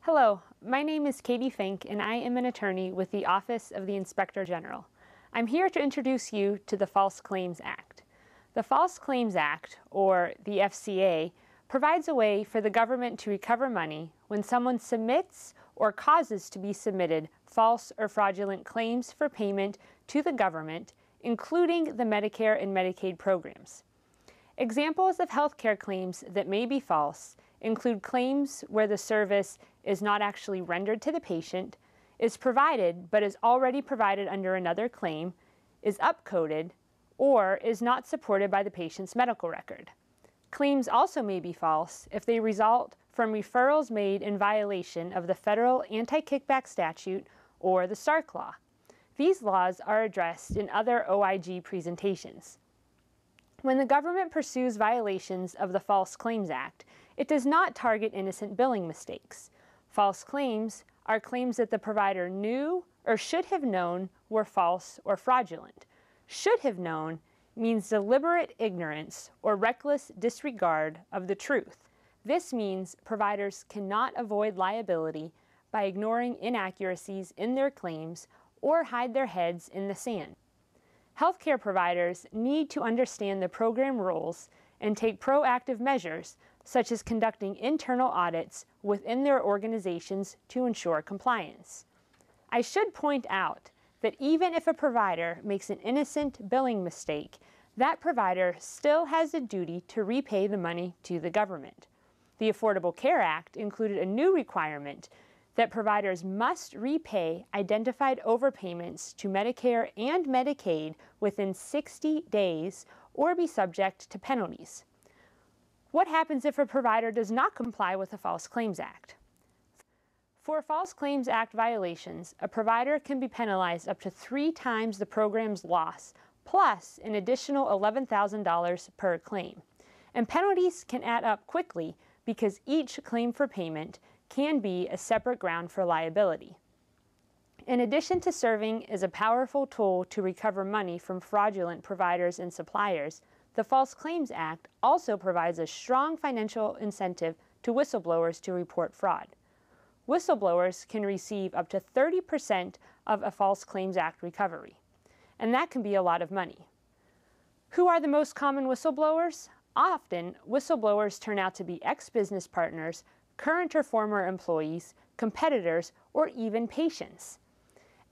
Hello, my name is Katie Fink and I am an attorney with the Office of the Inspector General. I'm here to introduce you to the False Claims Act. The False Claims Act, or the FCA, provides a way for the government to recover money when someone submits or causes to be submitted false or fraudulent claims for payment to the government, including the Medicare and Medicaid programs. Examples of healthcare claims that may be false include claims where the service is not actually rendered to the patient, is provided but is already provided under another claim, is upcoded, or is not supported by the patient's medical record. Claims also may be false if they result from referrals made in violation of the federal anti-kickback statute or the Stark Law. These laws are addressed in other OIG presentations. When the government pursues violations of the False Claims Act, it does not target innocent billing mistakes. False claims are claims that the provider knew or should have known were false or fraudulent. Should have known means deliberate ignorance or reckless disregard of the truth. This means providers cannot avoid liability by ignoring inaccuracies in their claims or hide their heads in the sand. Healthcare providers need to understand the program rules and take proactive measures, such as conducting internal audits within their organizations to ensure compliance. I should point out that even if a provider makes an innocent billing mistake, that provider still has a duty to repay the money to the government. The Affordable Care Act included a new requirement that providers must repay identified overpayments to Medicare and Medicaid within 60 days or be subject to penalties. What happens if a provider does not comply with the False Claims Act? For False Claims Act violations, a provider can be penalized up to 3 times the program's loss, plus an additional $11,000 per claim. And penalties can add up quickly because each claim for payment can be a separate ground for liability. In addition to serving as a powerful tool to recover money from fraudulent providers and suppliers, the False Claims Act also provides a strong financial incentive to whistleblowers to report fraud. Whistleblowers can receive up to 30% of a False Claims Act recovery, and that can be a lot of money. Who are the most common whistleblowers? Often, whistleblowers turn out to be ex-business partners, current or former employees, competitors, or even patients.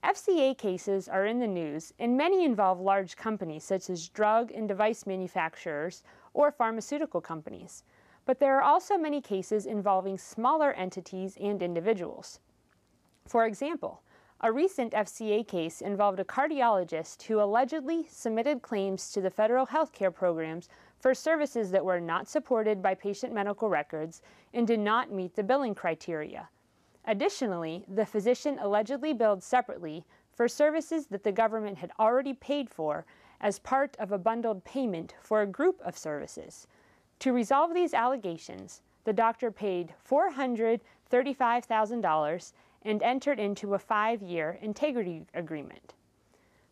FCA cases are in the news, and many involve large companies such as drug and device manufacturers or pharmaceutical companies. But there are also many cases involving smaller entities and individuals. For example, a recent FCA case involved a cardiologist who allegedly submitted claims to the federal health care programs for services that were not supported by patient medical records and did not meet the billing criteria. Additionally, the physician allegedly billed separately for services that the government had already paid for as part of a bundled payment for a group of services. To resolve these allegations, the doctor paid $435,000 and entered into a 5-year integrity agreement.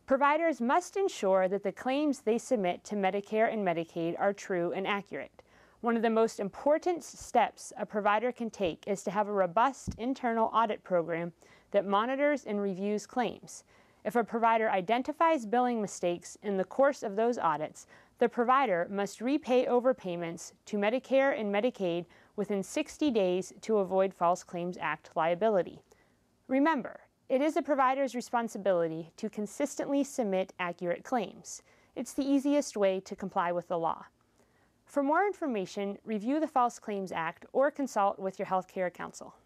Providers must ensure that the claims they submit to Medicare and Medicaid are true and accurate. One of the most important steps a provider can take is to have a robust internal audit program that monitors and reviews claims. If a provider identifies billing mistakes in the course of those audits, the provider must repay overpayments to Medicare and Medicaid within 60 days to avoid False Claims Act liability. Remember, it is a provider's responsibility to consistently submit accurate claims. It's the easiest way to comply with the law. For more information, review the False Claims Act or consult with your healthcare counsel.